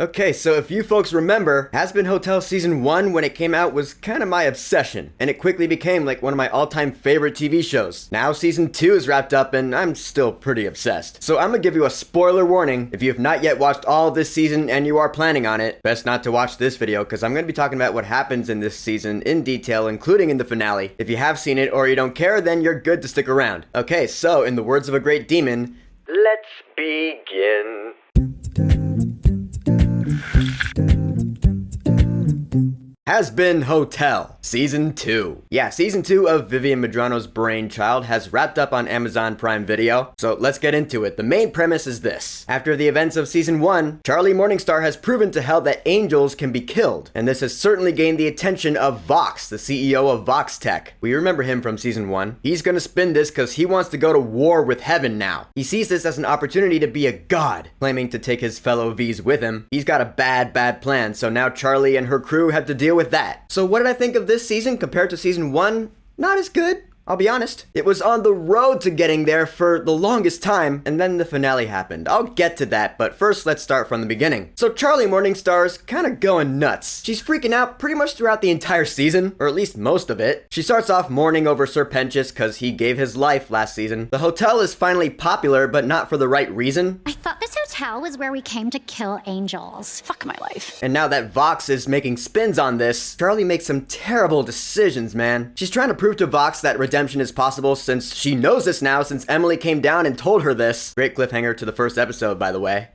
Okay, so if you folks remember, Hazbin Hotel Season 1 when it came out was kind of my obsession, and it quickly became like one of my all-time favorite TV shows. Now Season 2 is wrapped up and I'm still pretty obsessed. So I'm gonna give you a spoiler warning. If you have not yet watched all of this season and you are planning on it, best not to watch this video because I'm gonna be talking about what happens in this season in detail, including in the finale. If you have seen it or you don't care, then you're good to stick around. Okay, so in the words of a great demon, let's begin. Hazbin Hotel, Season 2. Yeah, Season 2 of Vivian Medrano's brainchild has wrapped up on Amazon Prime Video, so let's get into it. The main premise is this. After the events of Season 1, Charlie Morningstar has proven to hell that angels can be killed, and this has certainly gained the attention of Vox, the CEO of Vox Tech. We remember him from Season 1. He's gonna spin this because he wants to go to war with heaven now. He sees this as an opportunity to be a god, claiming to take his fellow Vs with him. He's got a bad plan, so now Charlie and her crew have to deal with that. So what did I think of this season compared to Season 1? Not as good. I'll be honest. It was on the road to getting there for the longest time, and then the finale happened. I'll get to that, but first let's start from the beginning. So Charlie Morningstar's kinda going nuts. She's freaking out pretty much throughout the entire season, or at least most of it. She starts off mourning over Sir Pentious cause he gave his life last season. The hotel is finally popular, but not for the right reason. I thought this hotel was where we came to kill angels. Fuck my life. And now that Vox is making spins on this, Charlie makes some terrible decisions, man. She's trying to prove to Vox that redemption is possible since she knows this now since Emily came down and told her this. Great cliffhanger to the first episode, by the way.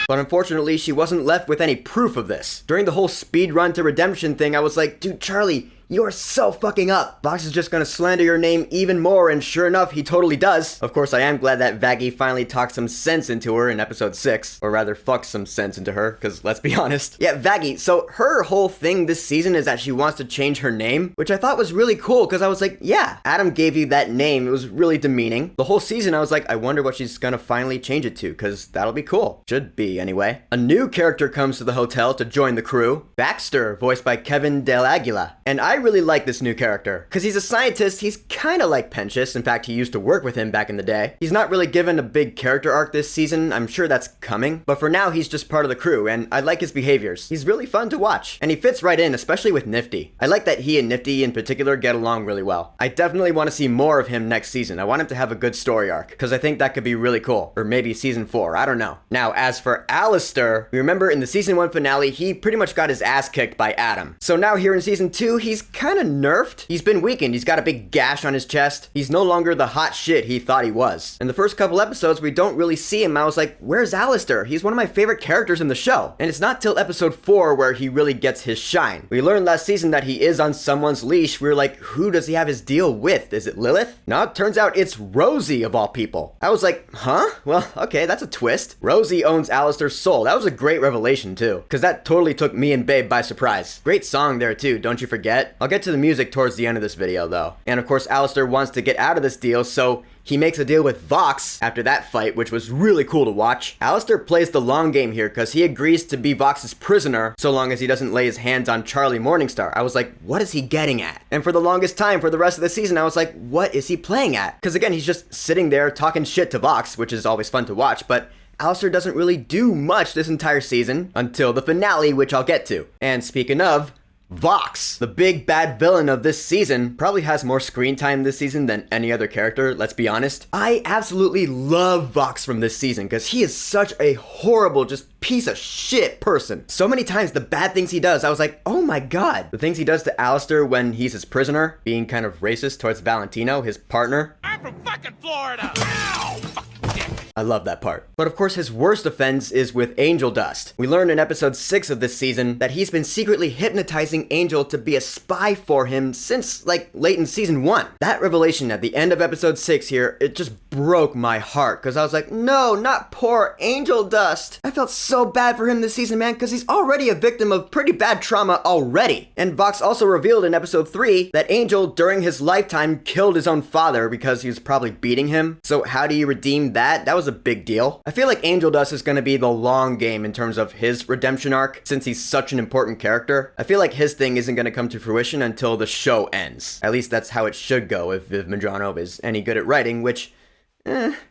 But unfortunately, she wasn't left with any proof of this. During the whole speed run to redemption thing, I was like, dude, Charlie, you are so fucking up. Vox is just gonna slander your name even more, and sure enough, he totally does. Of course, I am glad that Vaggie finally talked some sense into her in episode 6. Or rather, fucked some sense into her, because let's be honest. Yeah, Vaggie, so her whole thing this season is that she wants to change her name, which I thought was really cool, because I was like, yeah, Adam gave you that name. It was really demeaning. The whole season, I was like, I wonder what she's gonna finally change it to, because that'll be cool. Should be, anyway. A new character comes to the hotel to join the crew. Baxter, voiced by Kevin Del Aguila. And I really like this new character. Because he's a scientist, he's kind of like Pentious. In fact, he used to work with him back in the day. He's not really given a big character arc this season. I'm sure that's coming. But for now, he's just part of the crew, and I like his behaviors. He's really fun to watch. And he fits right in, especially with Nifty. I like that he and Nifty in particular get along really well. I definitely want to see more of him next season. I want him to have a good story arc, because I think that could be really cool. Or maybe Season 4, I don't know. Now, as for Alistair, we remember in the Season 1 finale, he pretty much got his ass kicked by Adam. So now here in Season 2, he's kind of nerfed. He's been weakened. He's got a big gash on his chest. He's no longer the hot shit he thought he was. In the first couple episodes, we don't really see him. I was like, where's Alistair? He's one of my favorite characters in the show. And it's not till episode 4 where he really gets his shine. We learned last season that he is on someone's leash. We were like, who does he have his deal with? Is it Lilith? No, it turns out it's Rosie of all people. I was like, huh? Well, okay, that's a twist. Rosie owns Alistair's soul. That was a great revelation too, because that totally took me and Babe by surprise. Great song there too, don't you forget? I'll get to the music towards the end of this video though. And of course, Alistair wants to get out of this deal, so he makes a deal with Vox after that fight, which was really cool to watch. Alistair plays the long game here because he agrees to be Vox's prisoner so long as he doesn't lay his hands on Charlie Morningstar. I was like, what is he getting at? And for the longest time, for the rest of the season, I was like, what is he playing at? Because again, he's just sitting there talking shit to Vox, which is always fun to watch, but Alistair doesn't really do much this entire season until the finale, which I'll get to. And speaking of, Vox, the big bad villain of this season, probably has more screen time this season than any other character, let's be honest. I absolutely love Vox from this season because he is such a horrible, just piece of shit person. So many times the bad things he does, I was like, oh my god. The things he does to Alistair when he's his prisoner, being kind of racist towards Valentino, his partner. I'm from fucking Florida! Ow! I love that part. But of course his worst offense is with Angel Dust. We learned in episode 6 of this season that he's been secretly hypnotizing Angel to be a spy for him since like late in season 1. That revelation at the end of episode 6 here, it just broke my heart because I was like, no, not poor Angel Dust. I felt so bad for him this season, man, because he's already a victim of pretty bad trauma already. And Vox also revealed in episode 3 that Angel during his lifetime killed his own father because he was probably beating him. So how do you redeem that? That was a big deal. I feel like Angel Dust is going to be the long game in terms of his redemption arc since he's such an important character. I feel like his thing isn't going to come to fruition until the show ends. At least that's how it should go if Viv Medrano is any good at writing, which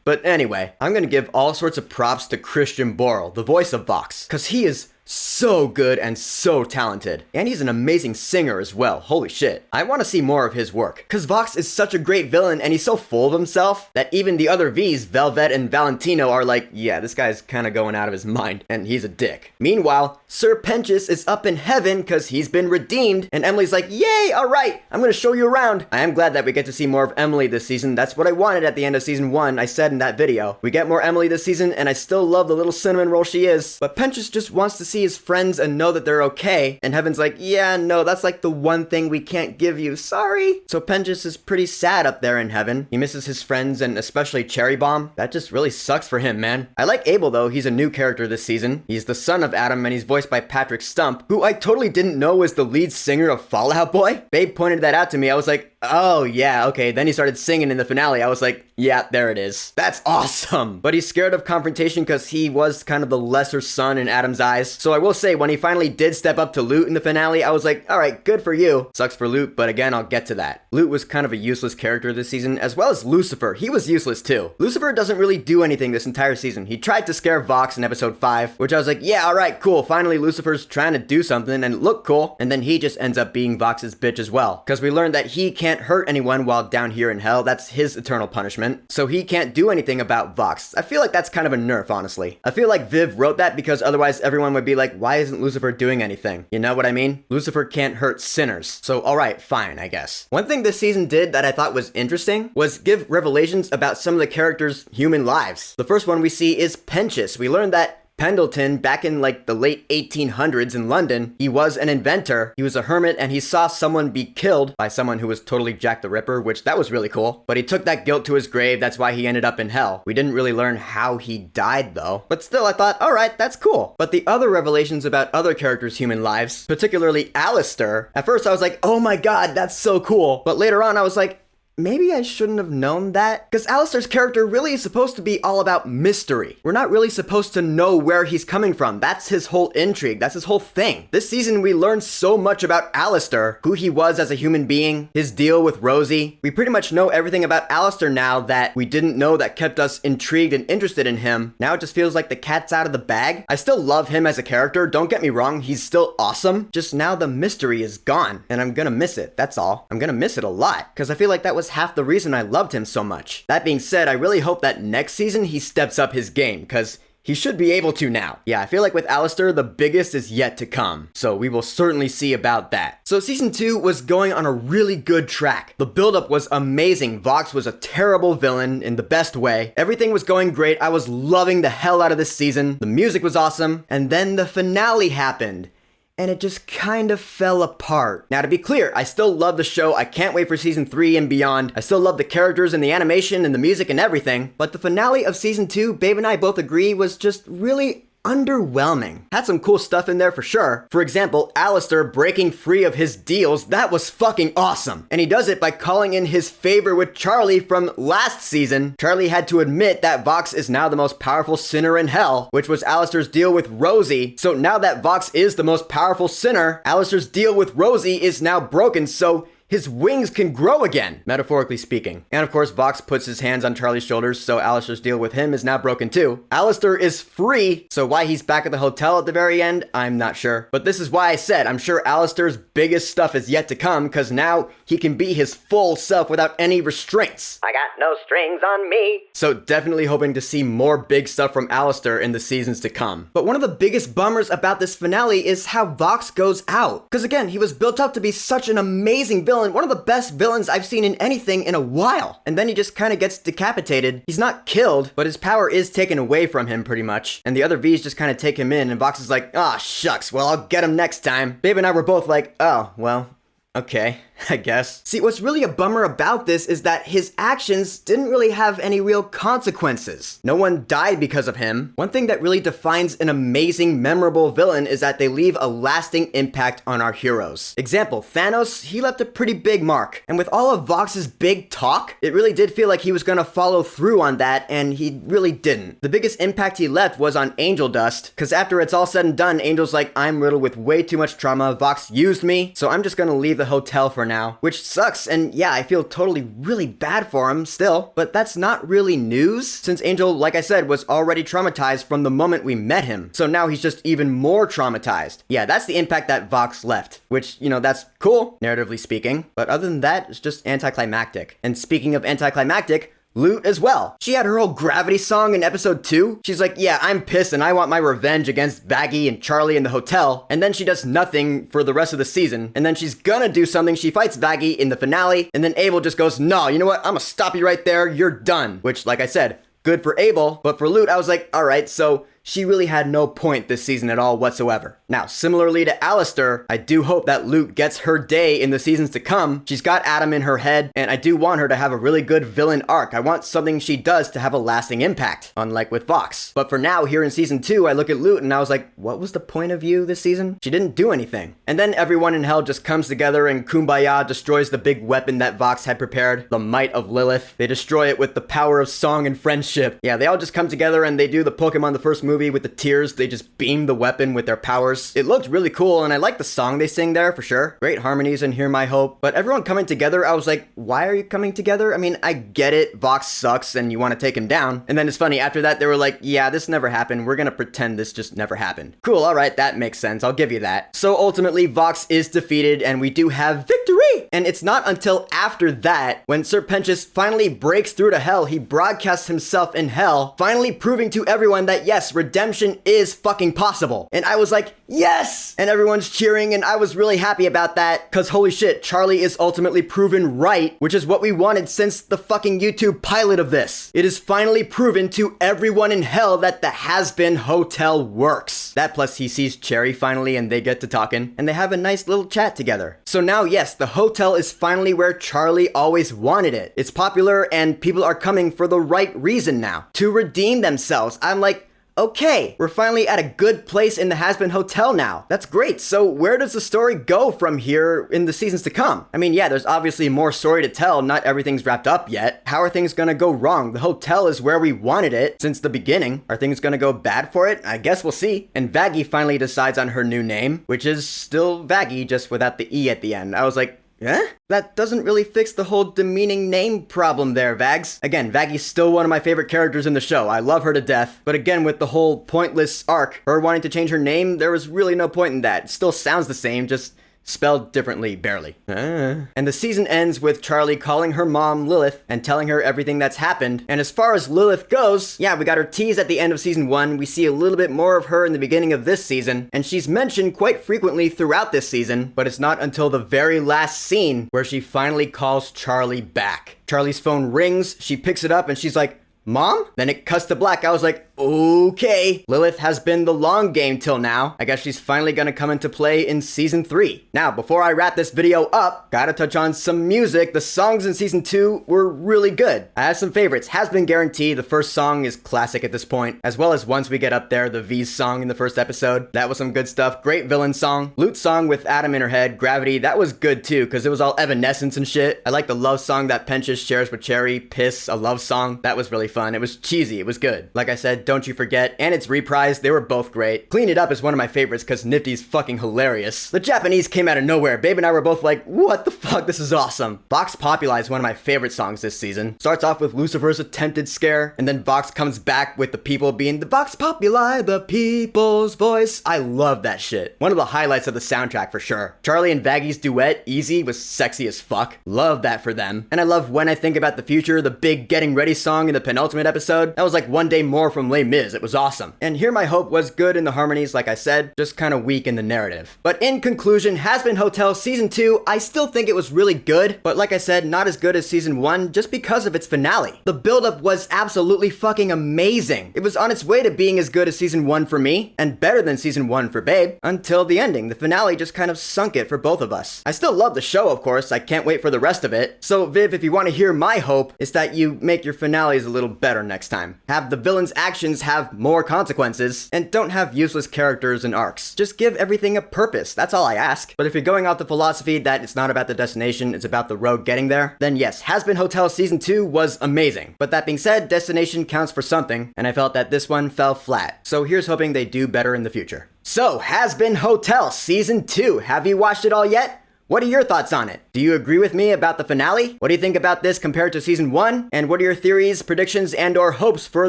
But anyway, I'm gonna give all sorts of props to Christian Borle, the voice of Vox, cause he is so good and so talented. And he's an amazing singer as well. Holy shit. I want to see more of his work. Cause Vox is such a great villain and he's so full of himself that even the other Vs, Velvet and Valentino, are like, yeah, this guy's kind of going out of his mind and he's a dick. Meanwhile, Sir Pentious is up in heaven cause he's been redeemed and Emily's like, yay, alright, I'm gonna show you around. I am glad that we get to see more of Emily this season. That's what I wanted at the end of season 1, I said in that video. We get more Emily this season and I still love the little cinnamon roll she is. But Pentious just wants to see his friends and know that they're okay. And Heaven's like, yeah, no, that's like the one thing we can't give you. Sorry. So Pentious is pretty sad up there in heaven. He misses his friends and especially Cherry Bomb. That just really sucks for him, man. I like Abel though. He's a new character this season. He's the son of Adam and he's voiced by Patrick Stump, who I totally didn't know was the lead singer of Fall Out Boy. Babe pointed that out to me. I was like, oh yeah, okay. Then he started singing in the finale. I was like, yeah, there it is. That's awesome. But he's scared of confrontation because he was kind of the lesser son in Adam's eyes. So I will say, when he finally did step up to Lute in the finale, I was like, alright, good for you. Sucks for Lute, but again, I'll get to that. Lute was kind of a useless character this season, as well as Lucifer. He was useless too. Lucifer doesn't really do anything this entire season. He tried to scare Vox in episode 5, which I was like, yeah, alright, cool. Finally, Lucifer's trying to do something and look cool. And then he just ends up being Vox's bitch as well. Because we learned that he can't hurt anyone while down here in hell. That's his eternal punishment. So he can't do anything about Vox. I feel like that's kind of a nerf, honestly. I feel like Viv wrote that because otherwise everyone would be like, why isn't Lucifer doing anything? You know what I mean? Lucifer can't hurt sinners. So alright, fine, I guess. One thing this season did that I thought was interesting was give revelations about some of the characters' human lives. The first one we see is Pentious. We learned that Pendleton, back in like the late 1800s in London, he was an inventor. He was a hermit and he saw someone be killed by someone who was totally Jack the Ripper, which that was really cool. But he took that guilt to his grave. That's why he ended up in hell. We didn't really learn how he died though. But still, I thought, all right, that's cool. But the other revelations about other characters' human lives, particularly Alistair, at first I was like, oh my god, that's so cool. But later on I was like, maybe I shouldn't have known that, because Alistair's character really is supposed to be all about mystery. We're not really supposed to know where he's coming from. That's his whole intrigue. That's his whole thing. This season, we learned so much about Alistair, who he was as a human being, his deal with Rosie. We pretty much know everything about Alistair now that we didn't know that kept us intrigued and interested in him. Now it just feels like the cat's out of the bag. I still love him as a character. Don't get me wrong. He's still awesome. Just now the mystery is gone, and I'm gonna miss it. That's all. I'm gonna miss it a lot, because I feel like that was half the reason I loved him so much. That being said, I really hope that next season he steps up his game, because he should be able to now. Yeah, I feel like with Alistair, the biggest is yet to come. So we will certainly see about that. So season 2 was going on a really good track. The buildup was amazing. Vox was a terrible villain in the best way. Everything was going great. I was loving the hell out of this season. The music was awesome. And then the finale happened. And it just kind of fell apart. Now, to be clear, I still love the show. I can't wait for season 3 and beyond. I still love the characters and the animation and the music and everything. But the finale of season 2, Babe and I both agree, was just really underwhelming. Had some cool stuff in there for sure. For example, Alistair breaking free of his deals. That was fucking awesome. And he does it by calling in his favor with Charlie from last season. Charlie had to admit that Vox is now the most powerful sinner in hell, which was Alistair's deal with Rosie. So now that Vox is the most powerful sinner, Alistair's deal with Rosie is now broken, so his wings can grow again, metaphorically speaking. And of course, Vox puts his hands on Charlie's shoulders, so Alistair's deal with him is now broken too. Alistair is free, so why he's back at the hotel at the very end, I'm not sure. But this is why I said I'm sure Alistair's biggest stuff is yet to come, because now he can be his full self without any restraints. I got no strings on me. So definitely hoping to see more big stuff from Alistair in the seasons to come. But one of the biggest bummers about this finale is how Vox goes out. Because again, he was built up to be such an amazing villain, one of the best villains I've seen in anything in a while. And then he just kind of gets decapitated. He's not killed, but his power is taken away from him pretty much. And the other Vs just kind of take him in, and Vox is like, ah, shucks, well, I'll get him next time. Babe and I were both like, oh, well, okay, I guess. See, what's really a bummer about this is that his actions didn't really have any real consequences. No one died because of him. One thing that really defines an amazing, memorable villain is that they leave a lasting impact on our heroes. Example, Thanos, he left a pretty big mark. And with all of Vox's big talk, it really did feel like he was gonna follow through on that, and he really didn't. The biggest impact he left was on Angel Dust, because after it's all said and done, Angel's like, I'm riddled with way too much trauma, Vox used me, so I'm just gonna leave the the hotel for now, which sucks, and yeah, I feel totally really bad for him still, but that's not really news, since Angel, like I said, was already traumatized from the moment we met him, so now he's just even more traumatized. Yeah, that's the impact that Vox left, which, you know, that's cool, narratively speaking, but other than that, it's just anticlimactic. And speaking of anticlimactic, Loot as well. She had her whole Gravity song in episode 2. She's like, yeah, I'm pissed and I want my revenge against Vaggie and Charlie in the hotel. And then she does nothing for the rest of the season. And then she's gonna do something. She fights Vaggie in the finale. And then Abel just goes, no, you know what? I'm gonna stop you right there. You're done. Which, like I said, good for Abel. But for Loot, I was like, all right, so she really had no point this season at all whatsoever. Now, similarly to Alistair, I do hope that Loot gets her day in the seasons to come. She's got Adam in her head, and I do want her to have a really good villain arc. I want something she does to have a lasting impact, unlike with Vox. But for now, here in season 2, I look at Loot and I was like, what was the point of you this season? She didn't do anything. And then everyone in hell just comes together and Kumbaya destroys the big weapon that Vox had prepared, the Might of Lilith. They destroy it with the power of song and friendship. Yeah, they all just come together and they do the Pokemon the first movie with the tears. They just beam the weapon with their powers. It looked really cool, and I like the song they sing there for sure. Great harmonies in Hear My Hope. But everyone coming together, I was like, why are you coming together? I mean, I get it. Vox sucks and you want to take him down. And then it's funny, after that, they were like, yeah, this never happened. We're gonna pretend this just never happened. Cool, alright, that makes sense. I'll give you that. So ultimately, Vox is defeated, and we do have victory! And it's not until after that, when Serpentius finally breaks through to hell, he broadcasts himself in hell, finally proving to everyone that yes, redemption is fucking possible. And I was like, yes! And everyone's cheering, and I was really happy about that, cause holy shit, Charlie is ultimately proven right, which is what we wanted since the fucking YouTube pilot of this. It is finally proven to everyone in hell that the Hazbin Hotel works. That plus he sees Cherry finally, and they get to talking, and they have a nice little chat together. So now, yes, the hotel is finally where Charlie always wanted it. It's popular, and people are coming for the right reason now, to redeem themselves. I'm like, okay, we're finally at a good place in the Hazbin Hotel now. That's great. So where does the story go from here in the seasons to come? I mean, yeah, there's obviously more story to tell. Not everything's wrapped up yet. How are things gonna go wrong? The hotel is where we wanted it since the beginning. Are things gonna go bad for it? I guess we'll see. And Vaggie finally decides on her new name, which is still Vaggie, just without the E at the end. I was like, eh? That doesn't really fix the whole demeaning name problem there, Vags. Again, Vaggie's still one of my favorite characters in the show. I love her to death. But again, with the whole pointless arc, her wanting to change her name, there was really no point in that. It still sounds the same, just spelled differently, barely. And the season ends with Charlie calling her mom, Lilith, and telling her everything that's happened. And as far as Lilith goes, yeah, we got her tease at the end of season 1. We see a little bit more of her in the beginning of this season, and she's mentioned quite frequently throughout this season, but it's not until the very last scene where she finally calls Charlie back. Charlie's phone rings, she picks it up, and she's like, Mom? Then it cuts to black. I was like, okay. Lilith has been the long game till now. I guess she's finally gonna come into play in season 3. Now, before I wrap this video up, gotta touch on some music. The songs in season 2 were really good. I have some favorites. Has Been Guaranteed. The first song is classic at this point, as well as Once We Get Up There, the V's song in the first episode. That was some good stuff. Great villain song. Loot song with Adam in her head. Gravity. That was good too, because it was all Evanescence and shit. I like the love song that Penchus shares with Cherry. Piss, a love song. That was really fun. It was cheesy. It was good. Like I said, Don't You Forget, and it's reprised. They were both great. Clean It Up is one of my favorites because Nifty's fucking hilarious. The Japanese came out of nowhere. Babe and I were both like, what the fuck? This is awesome. Vox Populi is one of my favorite songs this season. Starts off with Lucifer's attempted scare, and then Vox comes back with the people being the Vox Populi, the people's voice. I love that shit. One of the highlights of the soundtrack for sure. Charlie and Vaggie's duet, Easy, was sexy as fuck. Love that for them. And I love When I Think About the Future, the big Getting Ready song in the penultimate episode. That was like One Day More from Les Mis. It was awesome. And Hear My Hope was good in the harmonies, like I said, just kind of weak in the narrative. But in conclusion, Hazbin Hotel Season 2, I still think it was really good, but like I said, not as good as Season 1 just because of its finale. The buildup was absolutely fucking amazing. It was on its way to being as good as Season 1 for me, and better than Season 1 for Babe, until the ending. The finale just kind of sunk it for both of us. I still love the show, of course. I can't wait for the rest of it. So Viv, if you want to hear my hope, is that you make your finales a little better next time. Have the villain's actions have more consequences, and don't have useless characters and arcs. Just give everything a purpose. That's all I ask. But if you're going off the philosophy that it's not about the destination, it's about the road getting there, then yes, Hazbin Hotel Season 2 was amazing. But that being said, destination counts for something, and I felt that this one fell flat. So here's hoping they do better in the future. So, Hazbin Hotel Season 2. Have you watched it all yet? What are your thoughts on it? Do you agree with me about the finale? What do you think about this compared to season 1? And what are your theories, predictions, and or hopes for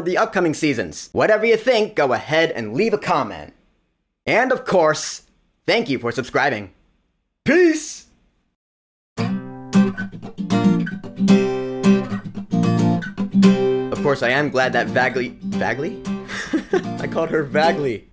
the upcoming seasons? Whatever you think, go ahead and leave a comment. And of course, thank you for subscribing. Peace! Of course, I am glad that Vagley... Vagley? I called her Vagley.